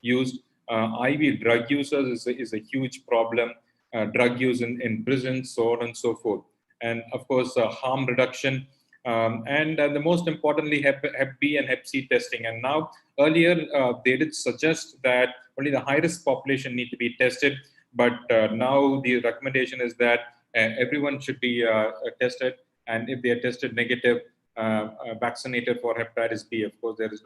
used. IV drug users is a huge problem. Drug use in prisons, so on and so forth. And of course, harm reduction. And the most importantly, Hep B and Hep C testing. And now, earlier, they did suggest that only the high-risk population need to be tested. But now the recommendation is that everyone should be tested. And if they are tested negative, vaccinated for hepatitis B. Of course, there is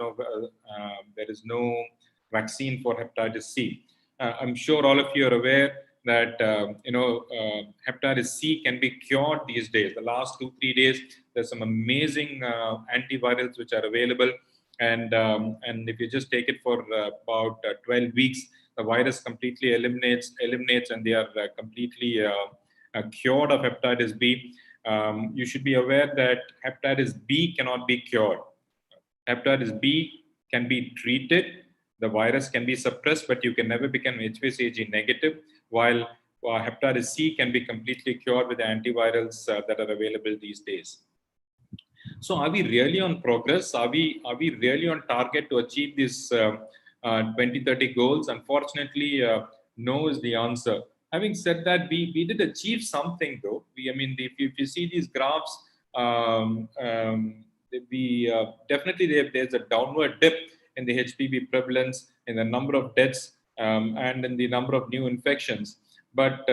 no vaccine for hepatitis C. I'm sure all of you are aware that hepatitis C can be cured these days. The last 2-3 days, there's some amazing antivirals which are available, and if you just take it for about 12 weeks, the virus completely eliminates, and they are completely cured of hepatitis B. You should be aware that hepatitis B cannot be cured. Hepatitis B can be treated. The virus can be suppressed, but you can never become HBsAg negative, while hepatitis C can be completely cured with the antivirals that are available these days. So are we really on progress? Are we really on target to achieve these 2030 goals? Unfortunately, no is the answer. Having said that, we did achieve something though. If you see these graphs, definitely there's a downward dip in the HPV prevalence, in the number of deaths, and in the number of new infections. But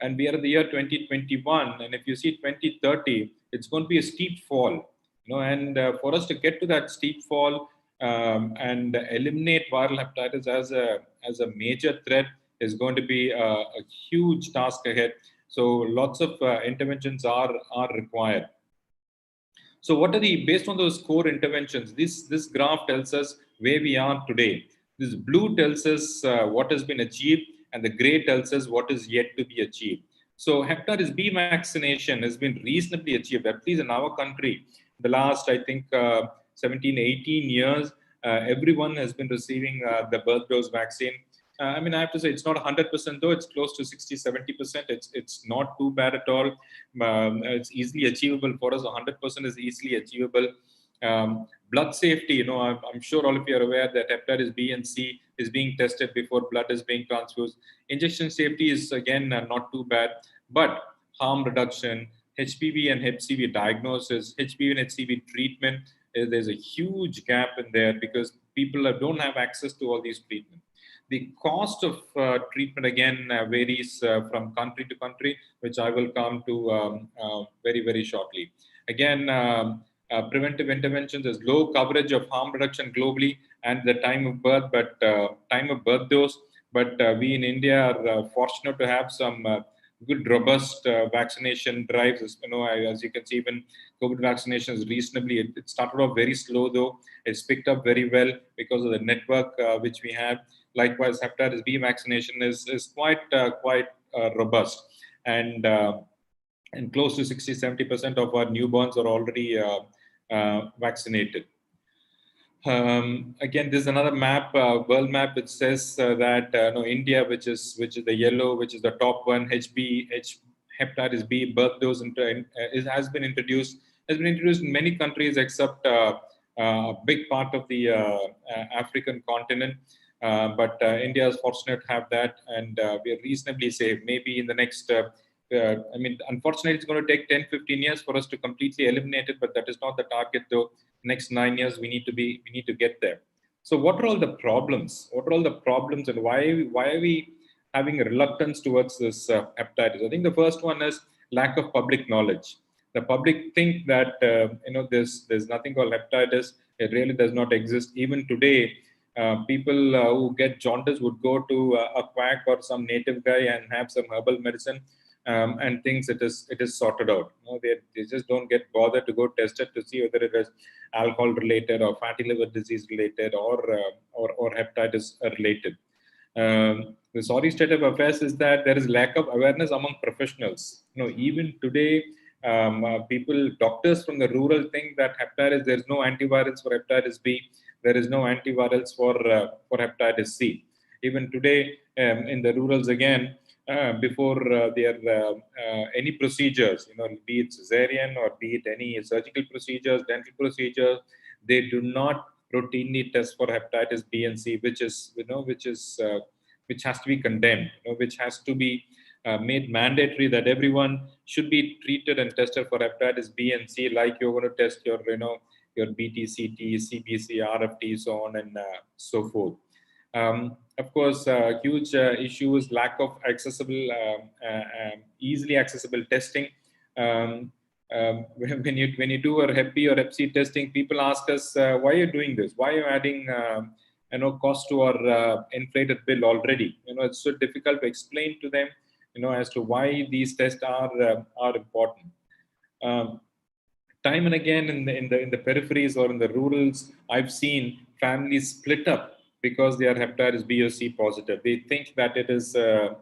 and we are in the year 2021, and if you see 2030, it's going to be a steep fall. And for us to get to that steep fall and eliminate viral hepatitis as a major threat is going to be a huge task ahead. So lots of interventions are required. So what are based on those core interventions, this graph tells us where we are today. This blue tells us what has been achieved, and the gray tells us what is yet to be achieved. So hepatitis B vaccination has been reasonably achieved, at least in our country. The last, I think, 17, 18 years, everyone has been receiving the birth dose vaccine. I have to say it's not 100% though, it's close to 60, 70%. It's not too bad at all. It's easily achievable for us. 100% is easily achievable. Blood safety, I'm sure all of you are aware that hepatitis B and C is being tested before blood is being transfused. Injection safety is again not too bad, but harm reduction, HPV and HCV diagnosis, HPV and HCV treatment, there's a huge gap in there because people don't have access to all these treatments. The cost of treatment again varies from country to country, which I will come to very, very shortly. Again, preventive interventions is low coverage of harm reduction globally and the time of birth, but time of birth dose. But we in India are fortunate to have some good, robust vaccination drives. As you can see, even COVID vaccination is reasonably. It started off very slow, though. It's picked up very well because of the network which we have. Likewise, hepatitis B vaccination is quite robust, and close to 60-70% of our newborns are already vaccinated. Again, this is another map, world map, which says that India, which is the yellow, which is the top one, hepatitis B birth dose has been introduced in many countries except a big part of the African continent. But India is fortunate to have that, and we are reasonably safe. Maybe in the next, unfortunately, it's going to take 10-15 years for us to completely eliminate it, but that is not the target, though. Next 9 years, we need to get there. So, what are all the problems? And why are we having a reluctance towards this hepatitis? I think the first one is lack of public knowledge. The public think that there's nothing called hepatitis. It really does not exist. Even today, people who get jaundice would go to a quack or some native guy and have some herbal medicine and thinks it is sorted out. They just don't get bothered to go test it to see whether it is alcohol related or fatty liver disease related or hepatitis related. The sorry state of affairs is that there is lack of awareness among professionals. Even today, doctors from the rural think that hepatitis, there's no antivirals for hepatitis B, there is no antivirals for hepatitis C. Even today, in the rurals again, before there any procedures, be it cesarean or be it any surgical procedures, dental procedures, they do not routinely test for hepatitis B and C, which is, which has to be condemned, which has to be made mandatory, that everyone should be treated and tested for hepatitis B and C, like you're going to test your, your BTCT, CBC, RFT, so on and so forth. Of course, huge issue is lack of accessible, easily accessible testing. When you do a Hep B or Hep C testing, people ask us, why are you doing this? Why are you adding cost to our inflated bill already? It's so difficult to explain to them, as to why these tests are important. Time and again in the peripheries or in the rurals, I've seen families split up because they are hepatitis B or C positive. They think that it is a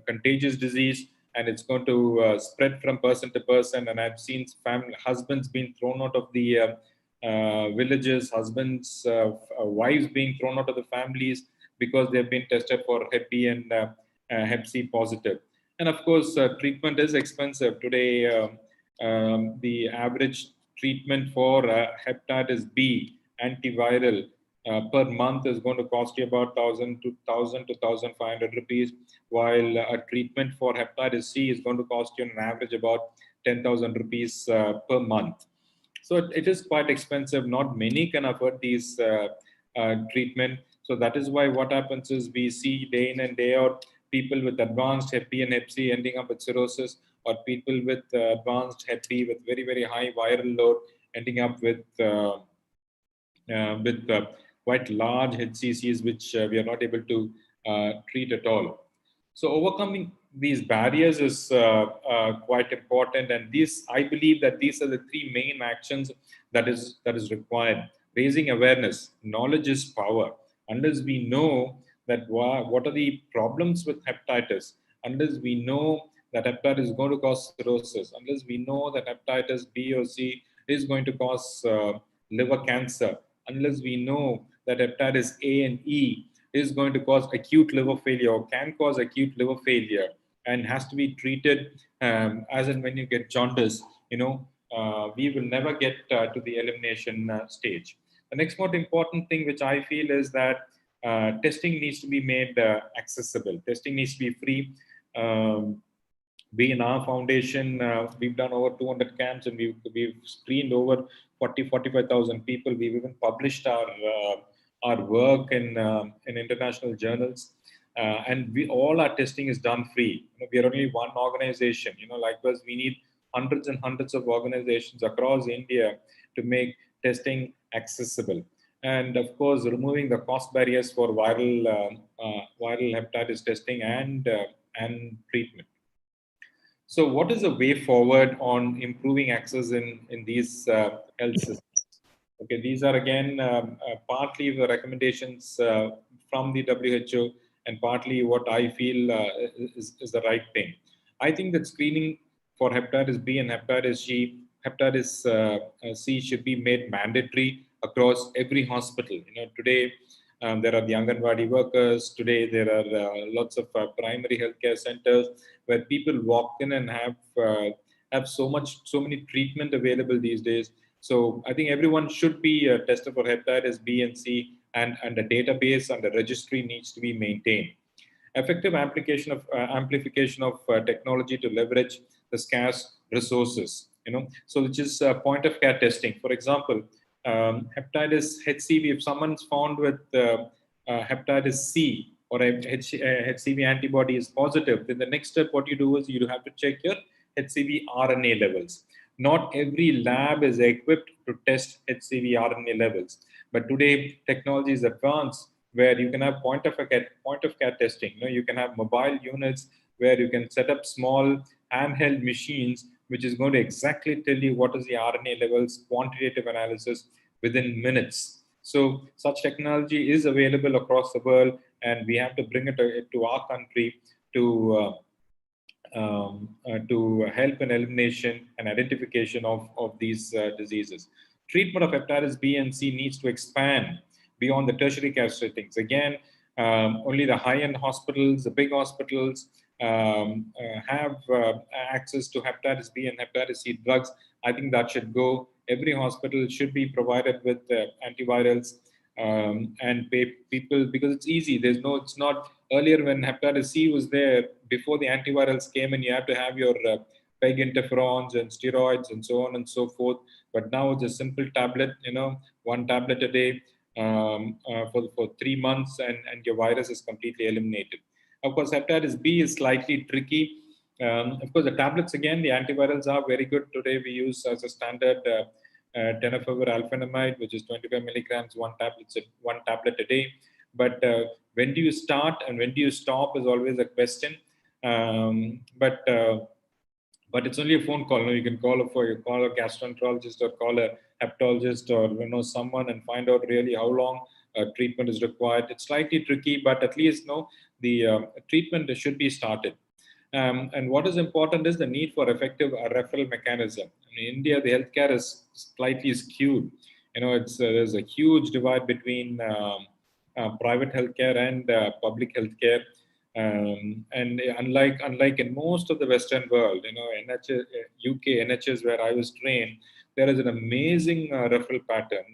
contagious disease and it's going to spread from person to person. And I've seen husbands being thrown out of the villages, husbands, wives being thrown out of the families because they've been tested for Hep B and Hep C positive. And of course, treatment is expensive today. The average treatment for hepatitis B antiviral per month is going to cost you about 1,000 to 1,500 rupees, while a treatment for hepatitis C is going to cost you on average about 10,000 rupees per month. So it is quite expensive. Not many can afford these treatment. So that is why what happens is we see day in and day out people with advanced Hep B and Hep C ending up with cirrhosis, or people with advanced Hep B with very, very high viral load ending up with quite large HCCs, which we are not able to treat at all. So overcoming these barriers is quite important, and I believe that these are the three main actions that is required. Raising awareness. Knowledge is power. Unless we know that what are the problems with hepatitis, unless we know that hepatitis is going to cause cirrhosis, unless we know that hepatitis B or C is going to cause liver cancer, unless we know that hepatitis A and E is going to cause acute liver failure or can cause acute liver failure and has to be treated as and when you get jaundice, we will never get to the elimination stage. The next most important thing which I feel is that testing needs to be made accessible. Testing needs to be free. We in our foundation, we've done over 200 camps and we've screened over 45,000 people. We've even published our work in international journals. And all our testing is done free. We are only one organization. Likewise, we need hundreds and hundreds of organizations across India to make testing accessible. And of course, removing the cost barriers for viral hepatitis testing and treatment. So what is the way forward on improving access in these health systems? Okay, these are again partly the recommendations from the WHO and partly what I feel is the right thing. I think that screening for hepatitis B and hepatitis C should be made mandatory across every hospital. Today there are the Anganwadi workers. Today there are lots of primary healthcare centers where people walk in and have so many treatment available these days. So I think everyone should be tested for hepatitis B and C, and a database and a registry needs to be maintained. Effective amplification of technology to leverage the scarce resources. So which is point of care testing. For example, hepatitis HCV. If someone's found with hepatitis C or a HCV antibody is positive, then the next step what you do is you have to check your HCV RNA levels. Not every lab is equipped to test HCV RNA levels, but today technology is advanced where you can have point of care testing. You can have mobile units where you can set up small handheld machines, which is going to exactly tell you what is the RNA levels, quantitative analysis within minutes. So such technology is available across the world, and we have to bring it to our country to help in elimination and identification of these diseases. Treatment of hepatitis B and C needs to expand beyond the tertiary care settings. Again, only the high-end hospitals, the big hospitals, have access to hepatitis B and hepatitis C drugs, I think that should go. Every hospital should be provided with antivirals, and pay people, because it's easy. It's not earlier when hepatitis C was there, before the antivirals came, and you have to have your peg interferons and steroids and so on and so forth. But now it's a simple tablet, one tablet a day, for 3 months, and your virus is completely eliminated. Of course, hepatitis B is slightly tricky. Of course, the tablets, again, the antivirals are very good. Today, we use as a standard tenofovir alphanamide, which is 25 milligrams, one tablet a day. But when do you start and when do you stop is always a question. But it's only a phone call. You can call a gastroenterologist or call a hepatologist, or someone, and find out really how long treatment is required. It's slightly tricky, but at least the treatment should be started. And what is important is the need for effective referral mechanism. In India, the healthcare is slightly skewed. There's a huge divide between private healthcare and public healthcare. And unlike in most of the Western world, NHS, UK NHS, where I was trained, there is an amazing referral pattern.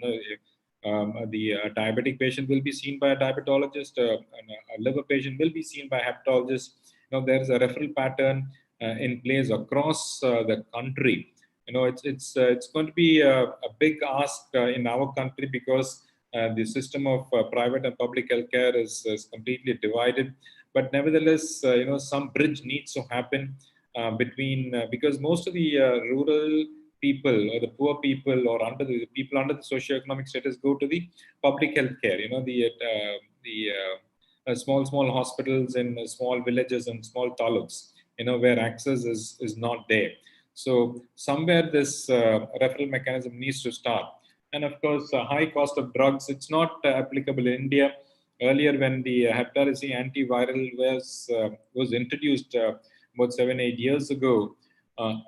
The diabetic patient will be seen by a diabetologist, and a liver patient will be seen by a hepatologist. There is a referral pattern in place across the country. It's going to be a big ask in our country, because the system of private and public healthcare is completely divided. But nevertheless, some bridge needs to happen between, because most of the rural people, or the poor people, or the people under the socioeconomic status, go to the public healthcare. The small hospitals in small villages and small taluks, where access is not there. So somewhere this referral mechanism needs to start. And of course, high cost of drugs, it's not applicable in India. Earlier, when the hepatitis C antiviral was introduced about 7-8 years ago,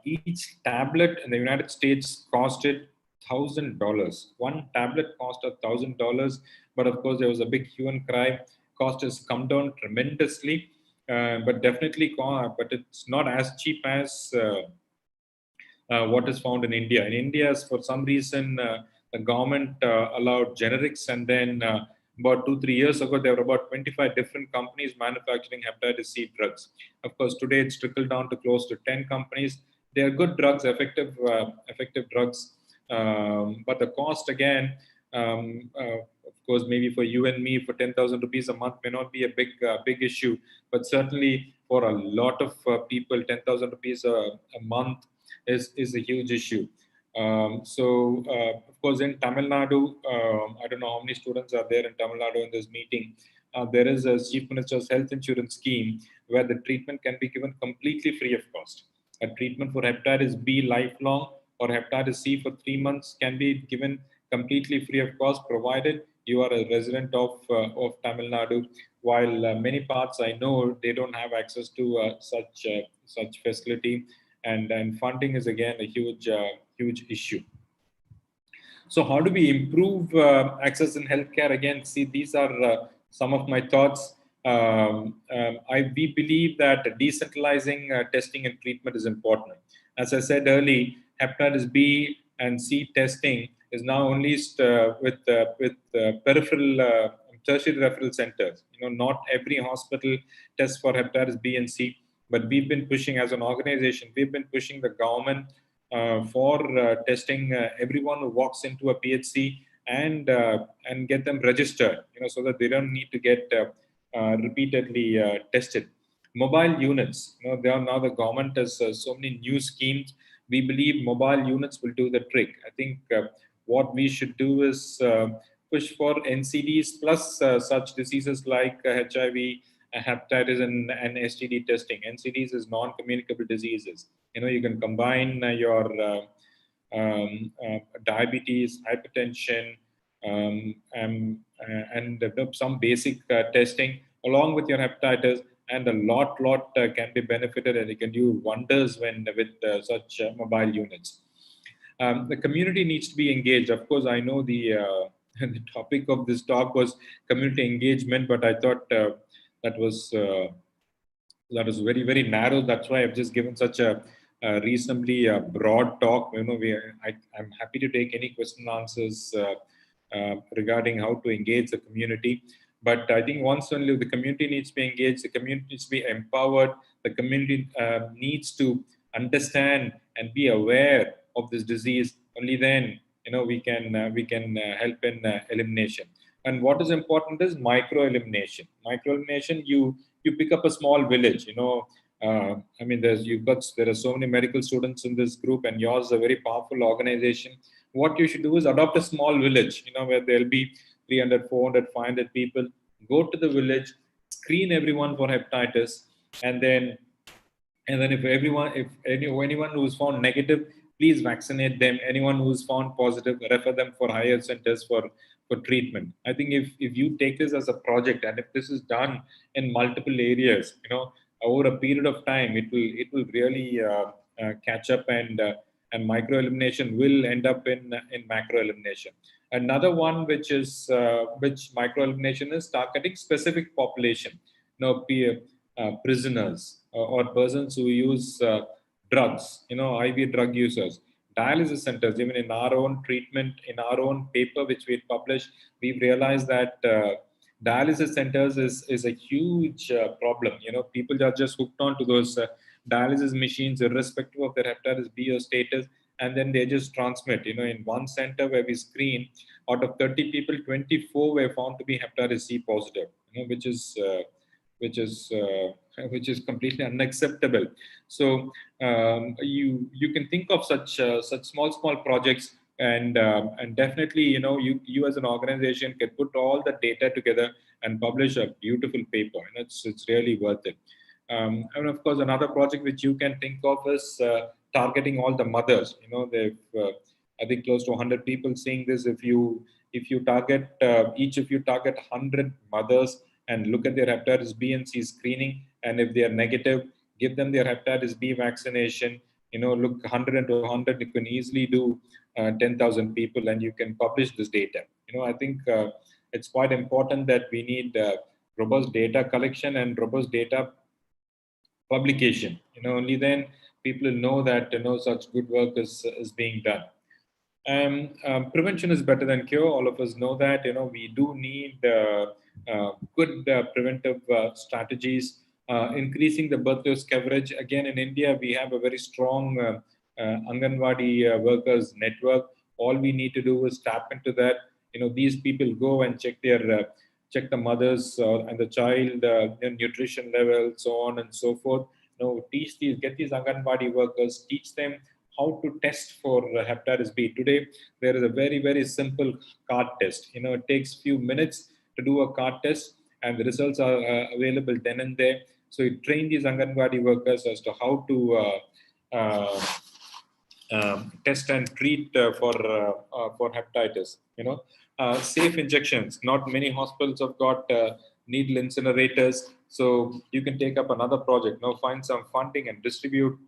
each tablet in the United States costed $1,000. One tablet cost $1,000. But of course, there was a big hue and cry. Cost has come down tremendously, but definitely, but it's not as cheap as what is found in India. In India, for some reason, the government allowed generics, and then about 2-3 years ago, there were about 25 different companies manufacturing hepatitis C drugs. Of course, today it's trickled down to close to 10 companies. They are good drugs, effective drugs, but the cost, again, of course, maybe for you and me, for 10,000 rupees a month may not be a big issue, but certainly for a lot of people, 10,000 rupees a month is a huge issue. Of course, in Tamil Nadu, I don't know how many students are there in Tamil Nadu in this meeting. There is a Chief Minister's health insurance scheme where the treatment can be given completely free of cost. A treatment for hepatitis B lifelong or hepatitis C for 3 months can be given completely free of cost, provided you are a resident of Tamil Nadu. While many parts, I know, they don't have access to such facility, and funding is again a huge issue. So how do we improve access in healthcare? Again, see, these are some of my thoughts. We believe that decentralizing testing and treatment is important. As I said earlier, hepatitis B and C testing is now only with peripheral tertiary referral centers. Not every hospital tests for hepatitis B and C, but we've been pushing, as an organization, we've been pushing the government for testing everyone who walks into a PHC and get them registered, so that they don't need to get repeatedly tested. Mobile units, now the government has so many new schemes. We believe mobile units will do the trick. I think what we should do is push for NCDs plus such diseases like HIV, hepatitis, and STD testing. NCDs is non-communicable diseases. You can combine your diabetes, hypertension, and some basic testing along with your hepatitis, and a lot can be benefited, and it can do wonders with such mobile units. The community needs to be engaged. Of course, I know the the topic of this talk was community engagement, but I thought that was That is very, very narrow. That's why I've just given such a reasonably broad talk. I'm happy to take any question and answers regarding how to engage the community. But I think once only the community needs to be engaged, the community needs to be empowered, the community needs to understand and be aware of this disease. Only then, we can help in elimination. And what is important is micro elimination. Micro elimination, you pick up a small village. I mean, there are so many medical students in this group, and yours is a very powerful organization. What you should do is adopt a small village, where there'll be 300, 400, 500 people. Go to the village, screen everyone for hepatitis, and then if anyone who's found negative, please vaccinate them. Anyone who's found positive, refer them for higher centers for treatment. I think if you take this as a project, and if this is done in multiple areas, over a period of time, it will really catch up, and micro elimination will end up in macro elimination. Another one, which micro elimination is targeting specific population. Prisoners, or persons who use drugs, IV drug users, dialysis centers. Even in our own treatment, in our own paper which we published, we've realized that dialysis centers is a huge problem. People are just hooked on to those dialysis machines, irrespective of their hepatitis B or status, and then they just transmit. In one center where we screen, out of 30 people, 24 were found to be hepatitis C positive, which is which is completely unacceptable. So you can think of such small projects, and definitely, you as an organization can put all the data together and publish a beautiful paper, and it's really worth it. And of course, another project which you can think of is targeting all the mothers. They've I think close to 100 people seeing this. If you target each of you target 100 mothers and look at their hepatitis B and C screening, and if they are negative, give them their hepatitis B vaccination. Look, 100 into 100, you can easily do 10,000 people, and you can publish this data. I think it's quite important that we need robust data collection and robust data publication. Only then people will know that such good work is being done. Prevention is better than cure. All of us know that. We do need good preventive strategies. Increasing the birth dose coverage. Again, in India, we have a very strong Anganwadi workers network. All we need to do is tap into that. These people go and check the mothers and the child nutrition level, so on and so forth. Get these Anganwadi workers, teach them how to test for hepatitis B. Today, there is a very, very simple card test. It takes few minutes to do a card test, and the results are available then and there. So you train these Anganwadi workers as to how to test and treat for hepatitis. Safe injections. Not many hospitals have got needle incinerators, so you can take up another project. Find some funding and distribute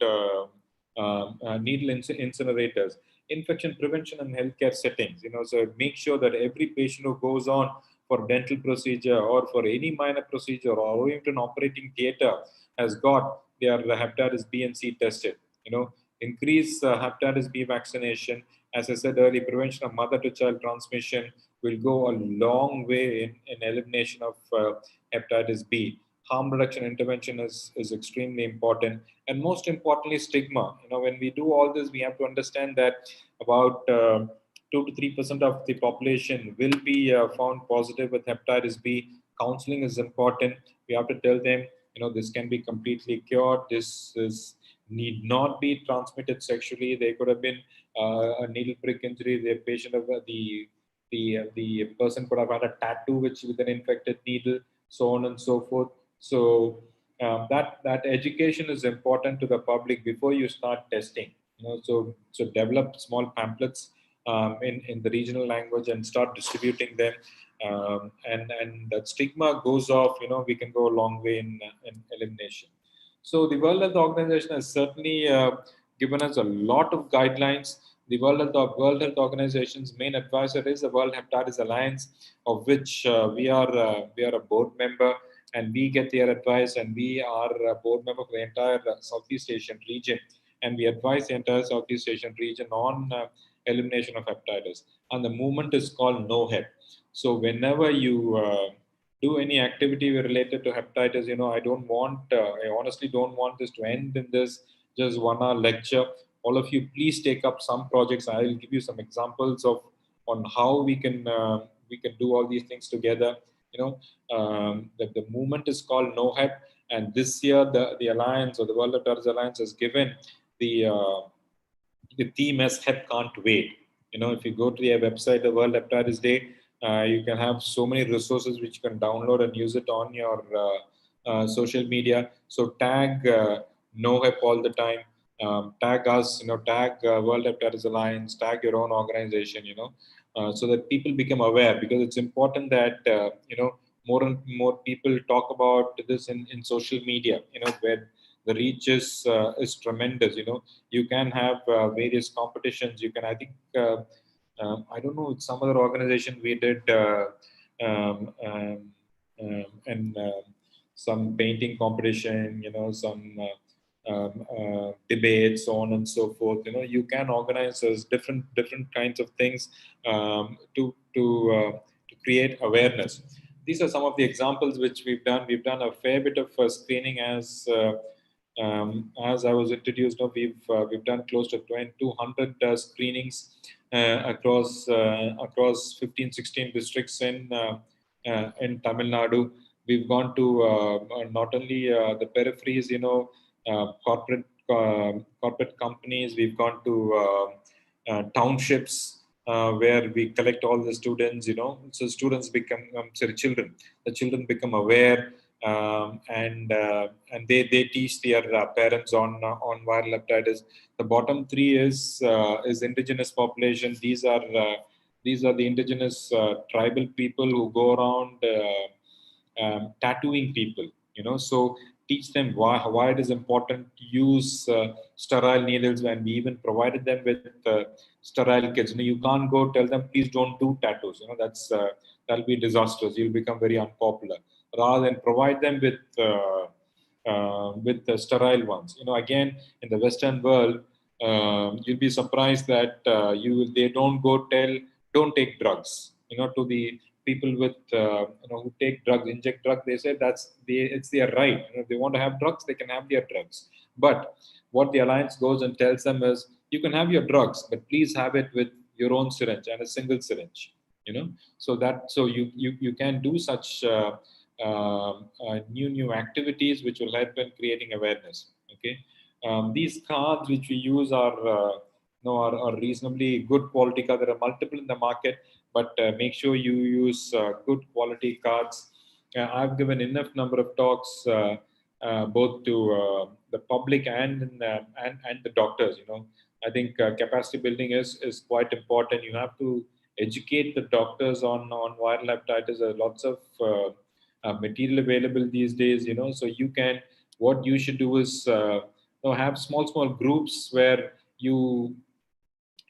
needle incinerators. Infection prevention and healthcare settings. So make sure that every patient who goes on for dental procedure or for any minor procedure or even an operating theater has got their hepatitis B and C tested. Increase hepatitis B vaccination. As I said earlier, prevention of mother-to-child transmission will go a long way in elimination of hepatitis B. Harm reduction intervention is extremely important. And most importantly, stigma. When we do all this, we have to understand that about 2 to 3% of the population will be found positive with hepatitis B. Counseling is important. We have to tell them, this can be completely cured. This need not be transmitted sexually. There could have been a needle prick injury. The patient of the person could have had a tattoo with an infected needle, so on and so forth. So that education is important to the public before you start testing. So develop small pamphlets in the regional language and start distributing them. And that stigma goes off. We can go a long way in elimination. So the World Health Organization has certainly given us a lot of guidelines. The World Health Organization's main advisor is the World Hepatitis Alliance, of which we are a board member. and we get their advice, and we are a board member for the entire Southeast Asian region, and we advise the entire Southeast Asian region on elimination of hepatitis. And the movement is called No Hep. So whenever you do any activity related to hepatitis, I honestly don't want this to end in this just 1 hour lecture. All of you, please take up some projects. I will give you some examples of on how we can do all these things together. The movement is called No Hep, and this year the alliance, or the World Hepatitis Alliance, has given the the theme as Hep Can't Wait. If you go to their website, the World Hepatitis Day, you can have so many resources which you can download and use it on your social media. So tag No Hep all the time. Tag us, tag World Hepatitis Alliance, tag your own organization, so that people become aware, because it's important that, more and more people talk about this in social media, where the reach is tremendous. You can have various competitions. You can, I think, I don't know, with some other organization we did, and some painting competition, some debates, so on and so forth. You can organize as different kinds of things, to create awareness. These are some of the examples which we've done. We've done a fair bit of screening, as I was introduced. We've done close to 200 screenings across 15, 16 districts in Tamil Nadu. We've gone to not only the peripheries, corporate companies. We've gone to townships, where we collect all the students. So students become, children. The children become aware, and they teach their parents on viral hepatitis. The bottom three is indigenous population. These are the indigenous tribal people who go around tattooing people. So teach them why it is important to use sterile needles, and we even provided them with sterile kits. You can't go tell them, please don't do tattoos. That'll be disastrous. You'll become very unpopular. Rather than provide them with the sterile ones. Again, in the Western world, you'll be surprised that they don't take drugs. To the people with who take drugs, inject drugs, they say it's their right. If they want to have drugs, they can have their drugs. But what the alliance goes and tells them is, you can have your drugs, but please have it with your own syringe and a single syringe. So you can do such new activities which will help in creating awareness. Okay, these cards which we use are reasonably good quality cards. There are multiple in the market, but make sure you use good quality cards. I've given enough number of talks, both to the public and the doctors. I think capacity building is quite important. You have to educate the doctors on viral hepatitis. There are lots of material available these days. So what you should do is have small groups where you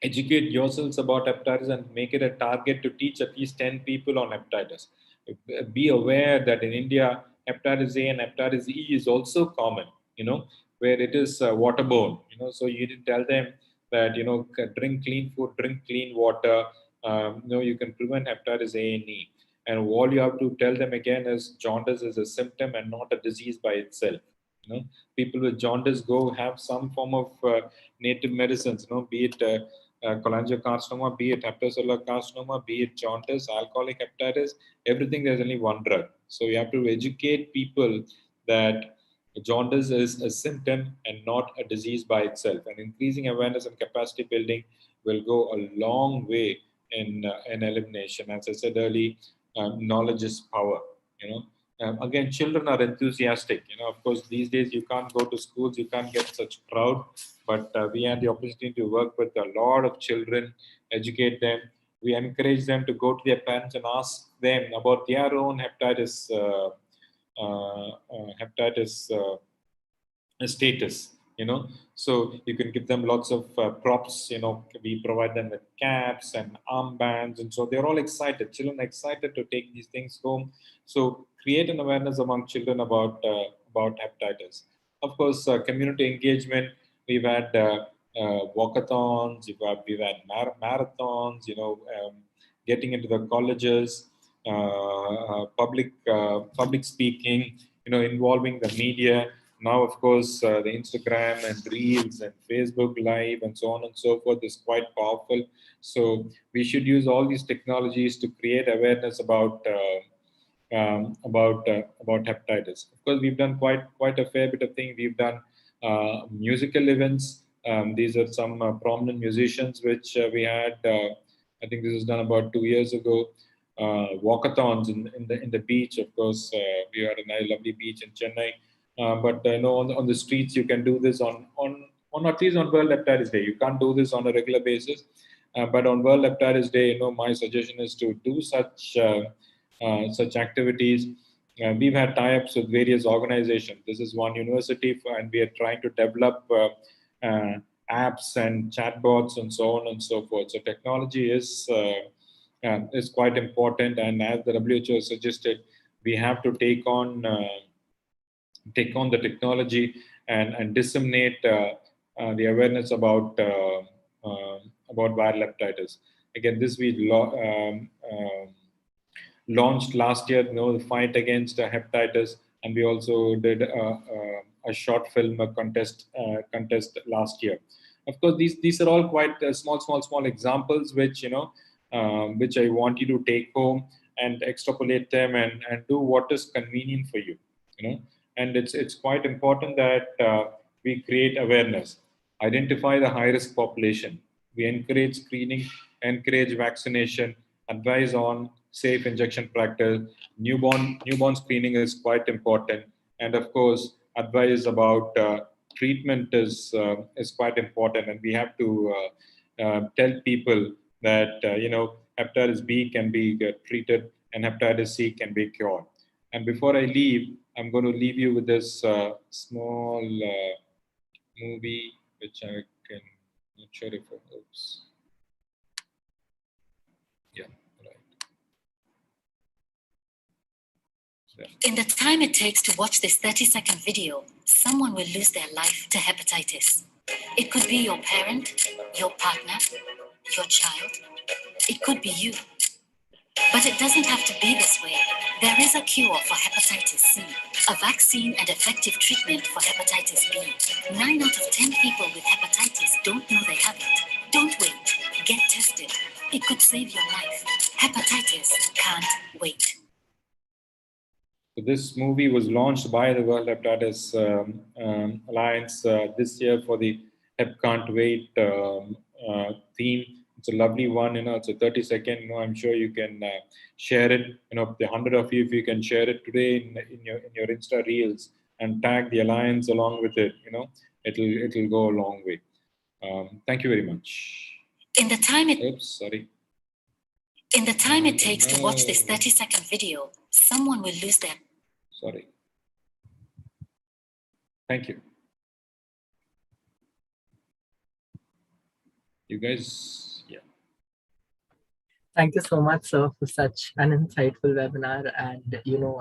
educate yourselves about hepatitis and make it a target to teach at least 10 people on hepatitis. Be aware that in India, hepatitis A and hepatitis E is also common, where it is waterborne. So you didn't tell them that, drink clean food, drink clean water. You can prevent hepatitis A and E. And all you have to tell them again is, jaundice is a symptom and not a disease by itself. People with jaundice go have some form of native medicines, be it cholangiocarcinoma, be it hepatocellular carcinoma, be it jaundice, alcoholic hepatitis, everything, there's only one drug. So you have to educate people that jaundice is a symptom and not a disease by itself. And increasing awareness and capacity building will go a long way in elimination. As I said earlier, knowledge is power. Again, children are enthusiastic. Of course, these days you can't go to schools, you can't get such crowd, but we had the opportunity to work with a lot of children, educate them. We encourage them to go to their parents and ask them about their own hepatitis status. So you can give them lots of props. We provide them with caps and armbands, and so they're all excited. Children are excited to take these things home. So create an awareness among children about hepatitis. Of course, community engagement. We've had walkathons. We've had marathons. Getting into the colleges, public speaking. Involving the media. Now, of course, the Instagram and Reels and Facebook Live and so on and so forth is quite powerful. So we should use all these technologies to create awareness about hepatitis. Of course, we've done quite a fair bit of things. We've done musical events. These are some prominent musicians which we had. I think this was done about 2 years ago. Walkathons in the beach. Of course, we are in a lovely beach in Chennai. But on the streets you can do this on at least on World Hepatitis Day. You can't do this on a regular basis, but on World Hepatitis Day, my suggestion is to do such activities. We've had tie-ups with various organizations. This is one university, and we are trying to develop apps and chatbots and so on and so forth. So technology is quite important, and as the WHO suggested, we have to take on the technology and disseminate the awareness about viral hepatitis. Again, this we launched last year, the fight against hepatitis, and we also did a short film contest last year. Of course, these are all quite small examples which which I want you to take home and extrapolate them and do what is convenient for you. And it's quite important that we create awareness, identify the high risk population. We encourage screening, encourage vaccination, advise on safe injection practice. Newborn screening is quite important, and of course, advice about treatment is quite important. And we have to tell people that hepatitis B can be treated and hepatitis C can be cured. And before I leave, I'm going to leave you with this small movie, which I can, not sure if it helps. Yeah, right. In the time it takes to watch this 30-second video, someone will lose their life to hepatitis. It could be your parent, your partner, your child. It could be you. But it doesn't have to be this way. There is a cure for hepatitis C, a vaccine and effective treatment for hepatitis B. 9 out of 10 people with hepatitis don't know they have it. Don't wait. Get tested. It could save your life. Hepatitis can't wait. So this movie was launched by the World Hepatitis Alliance this year for the Hep Can't Wait theme. It's a lovely one. It's a 30-second. I'm sure you can share it. The 100 of you, if you can share it today in your Insta Reels and tag the Alliance along with it, it'll go a long way. Thank you very much. In the time it takes to watch this 30-second video, someone will lose their... Sorry. Thank you. You guys, yeah. Thank you so much, sir, for such an insightful webinar. And,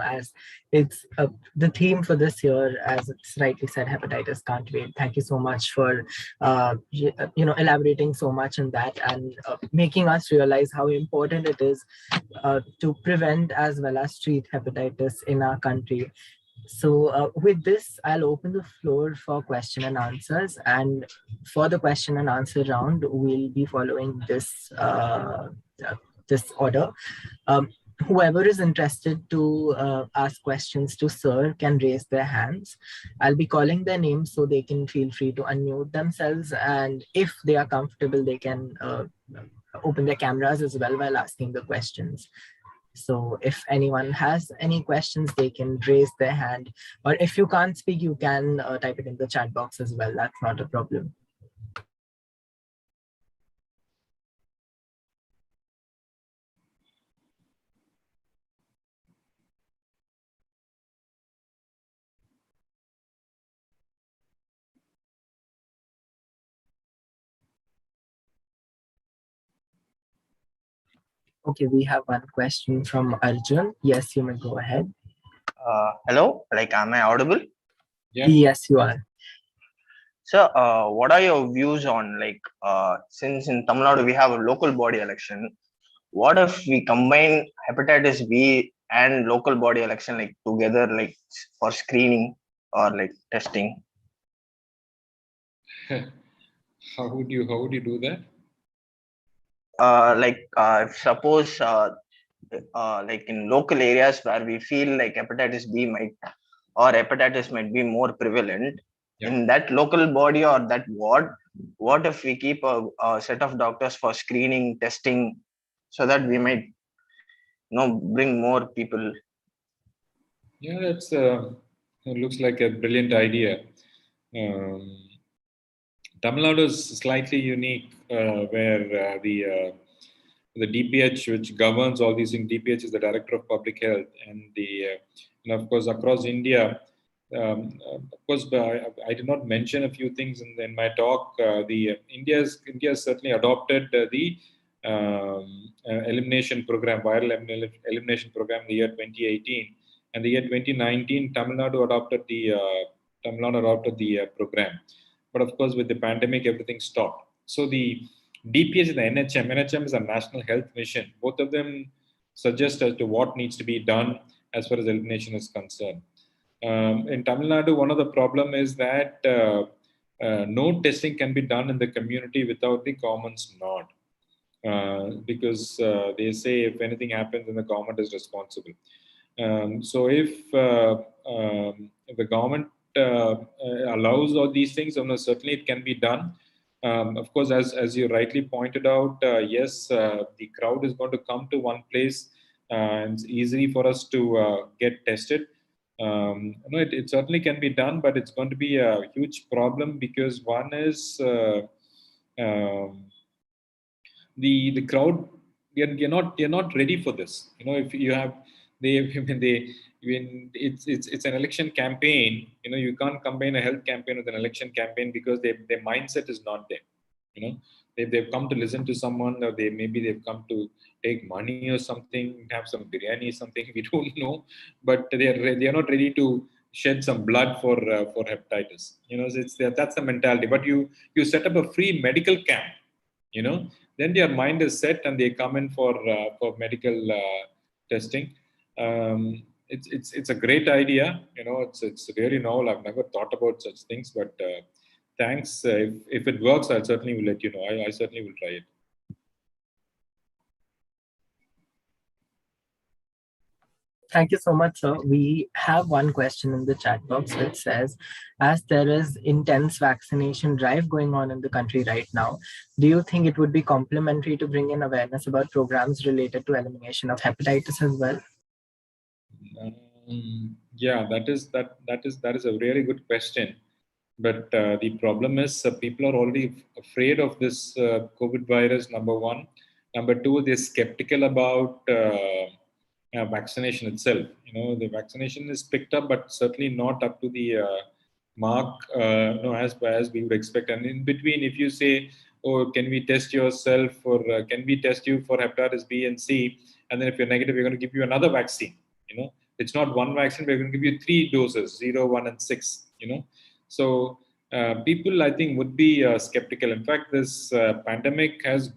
as it's the theme for this year, as it's rightly said, hepatitis can't wait. Thank you so much for, elaborating so much on that and making us realize how important it is to prevent as well as treat hepatitis in our country. So with this, I'll open the floor for question and answers. And for the question and answer round, we'll be following this this order. Whoever is interested to ask questions to Sir can raise their hands. I'll be calling their names so they can feel free to unmute themselves. And if they are comfortable, they can open their cameras as well while asking the questions. So if anyone has any questions, they can raise their hand. Or if you can't speak, you can type it in the chat box as well. That's not a problem. Okay, we have one question from Arjun. Yes, you may go ahead. Hello, like, am I audible? Yeah. Yes, you are. So, what are your views on, like, since in Tamil Nadu we have a local body election, what if we combine hepatitis B and local body election like together, like for screening or like testing? How would you do that? If suppose like in local areas where we feel like hepatitis B might or hepatitis might be more prevalent, Yeah. in that local body or that ward, what if we keep a set of doctors for screening, testing, so that we might bring more people? Yeah, that's it looks like a brilliant idea. Um, Tamil Nadu is slightly unique, where the DPH, which governs all these things, DPH is the Director of Public Health, and and of course across India. Of course, I did not mention a few things in my talk. India has certainly adopted the elimination program, elimination program, in the year 2018, and the year 2019, Tamil Nadu adopted the program. But of course, with the pandemic, everything stopped. So the DPH and the NHM is a national health mission. Both of them suggest as to what needs to be done as far as elimination is concerned. In Tamil Nadu, one of the problem is that no testing can be done in the community without the government's nod. Because they say if anything happens, then the government is responsible. So if the government allows all these things, certainly it can be done. Of course, as you rightly pointed out, yes, the crowd is going to come to one place, and it's easy for us to get tested. It certainly can be done, but it's going to be a huge problem because one is um, the crowd. You're not ready for this. If you have they when it's an election campaign, you can't combine a health campaign with an election campaign because their mindset is not there. They've come to listen to someone, or they've come to take money or something, have some biryani or something. We don't know, but they are not ready to shed some blood for hepatitis. So that's the mentality. But you set up a free medical camp, you know then their mind is set and they come in for medical testing. It's a great idea. It's really novel. I've never thought about such things, but thanks. If it works, I'll certainly will let you know. I certainly will try it. Thank you so much, sir. We have one question in the chat box which says, as there is intense vaccination drive going on in the country right now, do you think it would be complementary to bring in awareness about programs related to elimination of hepatitis as well? Yeah, that is a really good question. But the problem is people are already afraid of this COVID virus. Number one, number two, they're skeptical about vaccination itself. The vaccination is picked up, but certainly not up to the mark. No, as we would expect. And in between, if you say, "Oh, can we test yourself, or can we test you for hepatitis B and C?" and then if you're negative, we're going to give you another vaccine. It's not one vaccine. We're going to give you 3 doses: 0, 1, and 6. So people, I think, would be skeptical. In fact, this pandemic has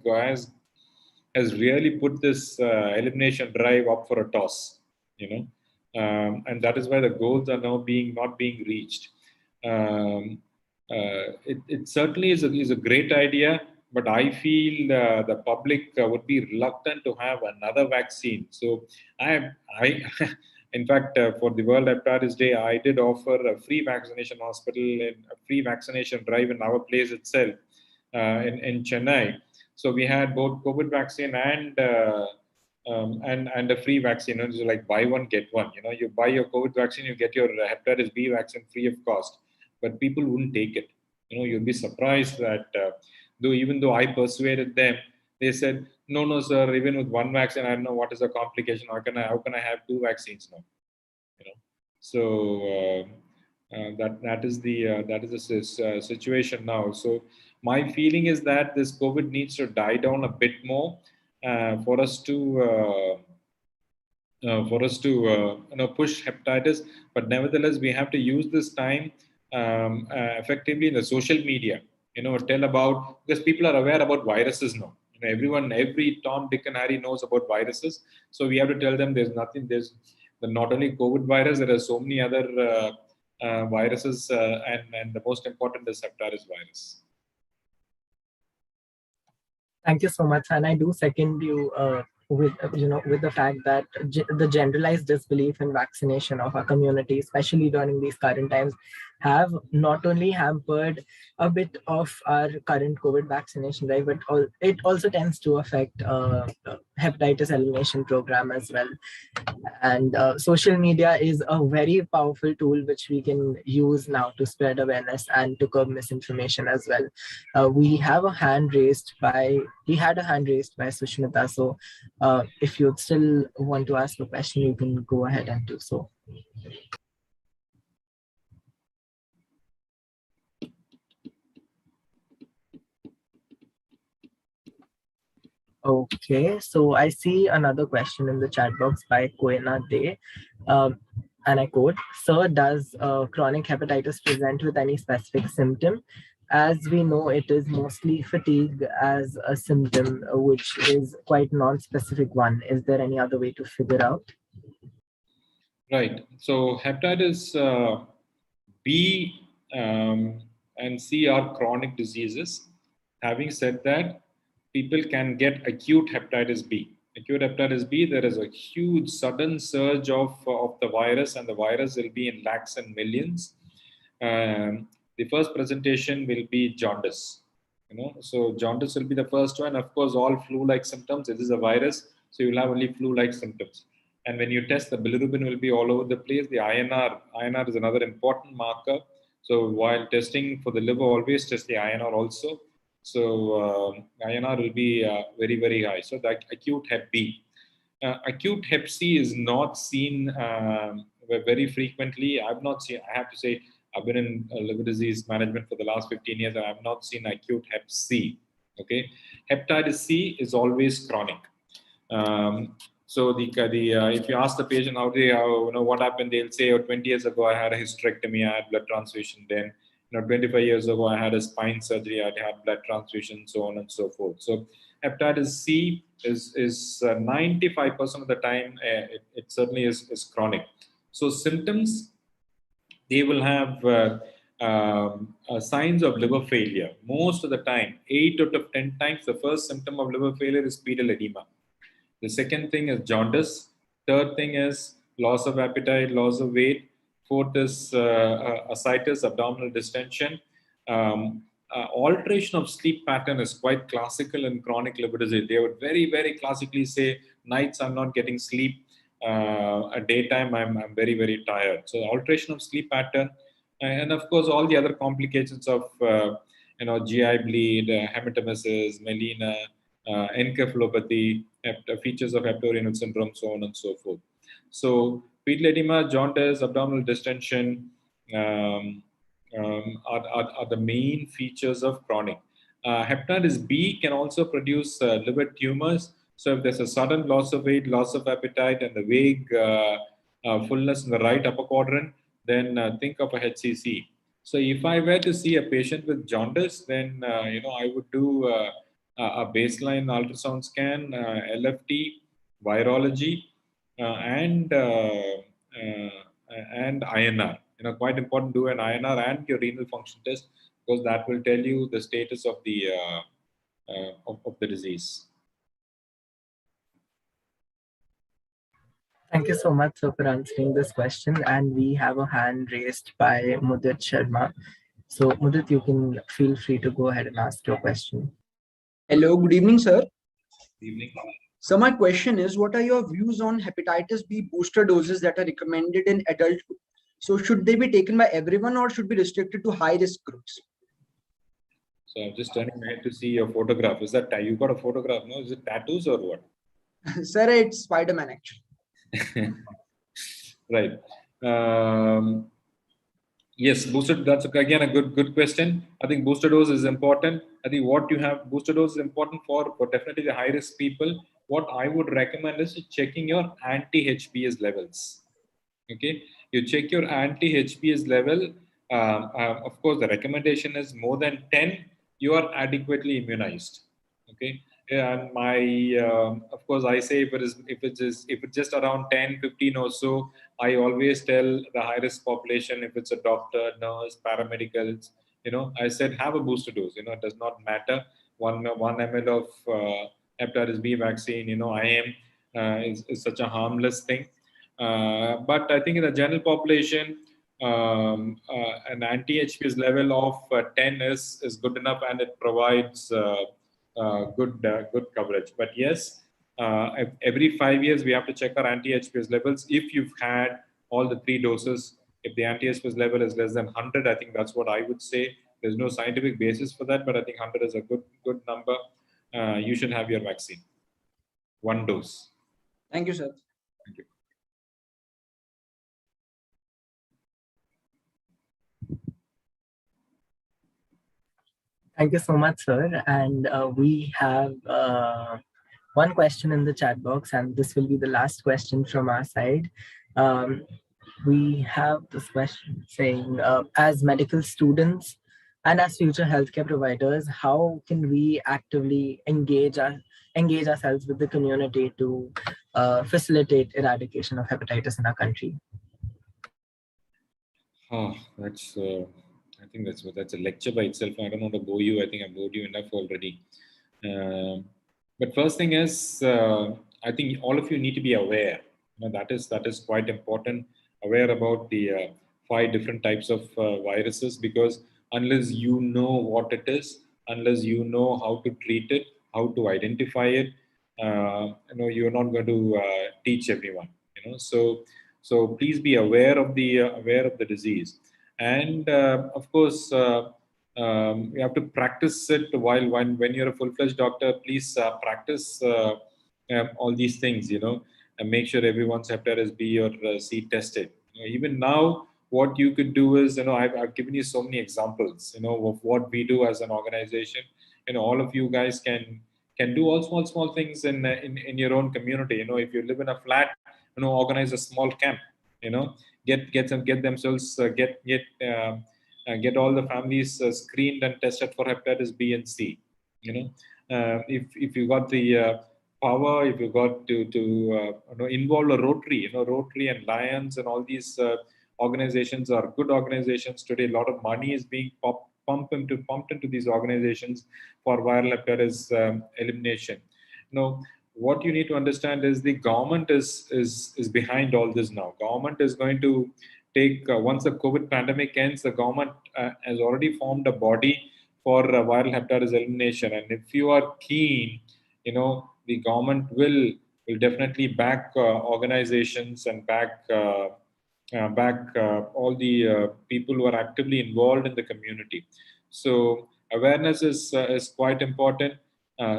really put this elimination drive up for a toss. And that is why the goals are now not being reached. It certainly is a great idea, but I feel the public would be reluctant to have another vaccine. So I in fact, for the World Hepatitis Day, I did offer a free vaccination hospital and a free vaccination drive in our place itself, in Chennai. So we had both COVID vaccine and a free vaccine. It's like buy one get one. You buy your COVID vaccine, you get your hepatitis B vaccine free of cost. But people wouldn't take it. You'll be surprised that even though I persuaded them, they said, no, sir. Even with one vaccine, I don't know what is the complication. How can I have 2 vaccines now? So that is the situation now. So my feeling is that this COVID needs to die down a bit more. for us to push hepatitis, but nevertheless we have to use this time effectively in the social media. Tell about, because people are aware about viruses now. Every Tom, Dick, and Harry knows about viruses. So we have to tell them there's nothing. There's not only COVID virus. There are so many other viruses, and the most important is hepatitis virus. Thank you so much, and I do second you with the fact that the generalized disbelief in vaccination of our community, especially during these current times, have not only hampered a bit of our current COVID vaccination drive, but it also tends to affect hepatitis elimination program as well. And social media is a very powerful tool which we can use now to spread awareness and to curb misinformation as well. We had a hand raised by Sushmita. So if you still want to ask a question, you can go ahead and do so. Okay, so I see another question in the chat box by Koena Day. And I quote, "Sir, does chronic hepatitis present with any specific symptom? As we know, it is mostly fatigue as a symptom, which is quite non-specific one. Is there any other way to figure out?" Right. So hepatitis B and C are chronic diseases. Having said that, people can get acute hepatitis B. Acute hepatitis B, there is a huge sudden surge of the virus, and the virus will be in lakhs and millions. The first presentation will be jaundice. So jaundice will be the first one. Of course, all flu-like symptoms. It is a virus, so you'll have only flu-like symptoms. And when you test, the bilirubin will be all over the place. The INR is another important marker. So while testing for the liver, always test the INR also. So INR will be very, very high. So that acute Hep B. Acute Hep C is not seen very frequently. I have to say, I've been in liver disease management for the last 15 years, and I have not seen acute Hep C. Okay, hepatitis C is always chronic. So if you ask the patient what happened, they'll say, 20 years ago I had a hysterectomy, I had blood transfusion. Then 25 years ago I had a spine surgery, I had blood transfusion, so on and so forth. So hepatitis C is 95% of the time it certainly is chronic. So symptoms, they will have signs of liver failure. Most of the time, 8 out of 10 times, the first symptom of liver failure is pedal edema. The second thing is jaundice. Third thing is loss of appetite, loss of weight. Fourth is ascites, abdominal distension. Alteration of sleep pattern is quite classical in chronic liver disease. They would very, very classically say, nights I'm not getting sleep. At daytime I'm very, very tired. So alteration of sleep pattern, and of course all the other complications of GI bleed, hematemesis, melena, encephalopathy, features of hepatorenal syndrome, so on and so forth. So pedal edema, jaundice, abdominal distension are the main features of chronic. Hepatitis B can also produce liver tumors. So if there's a sudden loss of weight, loss of appetite, and the vague fullness in the right upper quadrant, then think of a HCC. So if I were to see a patient with jaundice, then I would do a baseline ultrasound scan, LFT, virology, and INR. Quite important to do an INR and your renal function test, because that will tell you the status of the disease. Thank you so much for answering this question. And we have a hand raised by Mudit Sharma. So Mudit, you can feel free to go ahead and ask your question. Hello, good evening, sir. Good evening. So my question is, what are your views on hepatitis B booster doses that are recommended in adulthood? So should they be taken by everyone or should be restricted to high-risk groups? So I'm just turning my head to see your photograph. Is that, you got a photograph? No, is it tattoos or what? Sir, it's Spider-Man actually. Right. Yes, boosted. That's again a good question. I think booster dose is important. I think what you have, booster dose is important for definitely the high risk people. what I would recommend is checking your anti-HBs levels. Okay, you check your anti-HBs level. Of course, the recommendation is more than 10, you are adequately immunized. Okay, and my of course I say if it's just around 10, 15 or so, I always tell the high risk population, if it's a doctor, nurse, paramedicals, I said have a booster dose. It does not matter. One ml of hepatitis B vaccine, IM is such a harmless thing. But I think in the general population, an anti-HPS level of 10 is good enough, and it provides good coverage. But yes, every 5 years we have to check our anti-HPS levels. If you've had all the 3 doses, if the anti-HPS level is less than 100, I think that's what I would say. There's no scientific basis for that, but I think 100 is a good number. You should have your vaccine. 1 dose. Thank you, sir. Thank you. Thank you so much, sir. And we have one question in the chat box, and this will be the last question from our side. We have this question saying, as medical students and as future healthcare providers, how can we actively engage ourselves with the community to facilitate eradication of hepatitis in our country? Oh, that's. I think that's a lecture by itself. I don't want to bore you. I think I've bored you enough already. But first thing is, I think all of you need to be aware. That is quite important. Aware about the 5 different types of viruses, because unless you know what it is, unless you know how to treat it, how to identify it, you're not going to teach everyone. So please be aware of the disease, and of course you have to practice it when you're a full-fledged doctor. Please practice all these things, and make sure everyone's hepatitis B or C tested. Even now, what you could do is, I've given you so many examples, of what we do as an organization. All of you guys can do all small things in your own community. If you live in a flat, organize a small camp. Get themselves get all the families screened and tested for hepatitis B and C. If you got the power, if you got to involve a Rotary, Rotary and Lions and all these organizations are good organizations today. A lot of money is being pumped into these organizations for viral hepatitis elimination. What you need to understand is the government is behind all this now. Government is going to take, once the COVID pandemic ends, the government has already formed a body for viral hepatitis elimination. And if you are keen, the government will definitely back organizations and back all the people who are actively involved in the community. So awareness is quite important.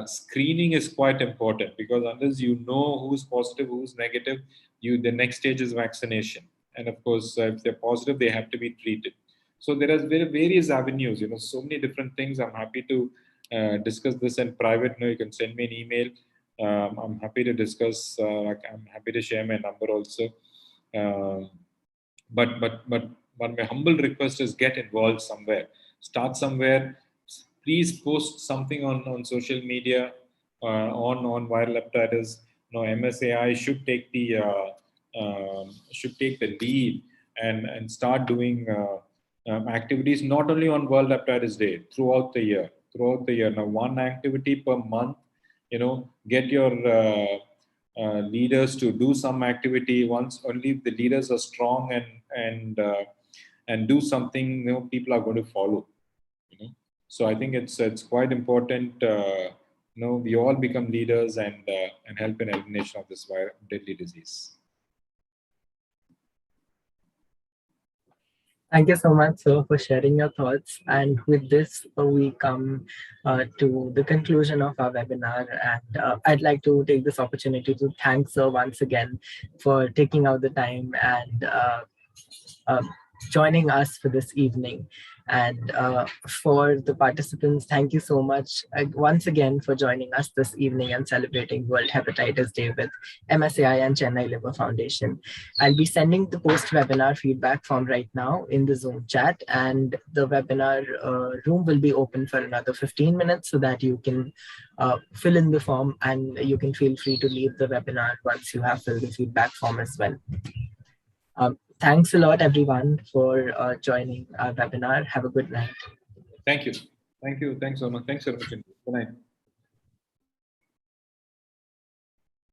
Screening is quite important, because unless you know who's positive, who's negative, the next stage is vaccination. And of course, if they're positive, they have to be treated. So there are various avenues, so many different things. I'm happy to discuss this in private. You can send me an email. I'm happy to discuss. I'm happy to share my number also. But my humble request is, get involved somewhere. Start somewhere. Please post something on social media on viral hepatitis. MSAI should take the lead and start doing activities not only on World Hepatitis Day, throughout the year. Now, one activity per month. Get your leaders to do some activity. Once only the leaders are strong and do something, people are going to follow. So I think it's quite important. We all become leaders and help in elimination of this deadly disease. Thank you so much, sir, for sharing your thoughts. And with this, we come to the conclusion of our webinar. And I'd like to take this opportunity to thank sir once again for taking out the time and joining us for this evening. And for the participants, thank you so much once again for joining us this evening and celebrating World Hepatitis Day with MSAI and Chennai Liver Foundation. I'll be sending the post-webinar feedback form right now in the Zoom chat, and the webinar room will be open for another 15 minutes so that you can fill in the form, and you can feel free to leave the webinar once you have filled the feedback form as well. Thanks a lot, everyone, for joining our webinar. Have a good night. Thank you. Thank you. Thanks so much. Thanks so much. Good night.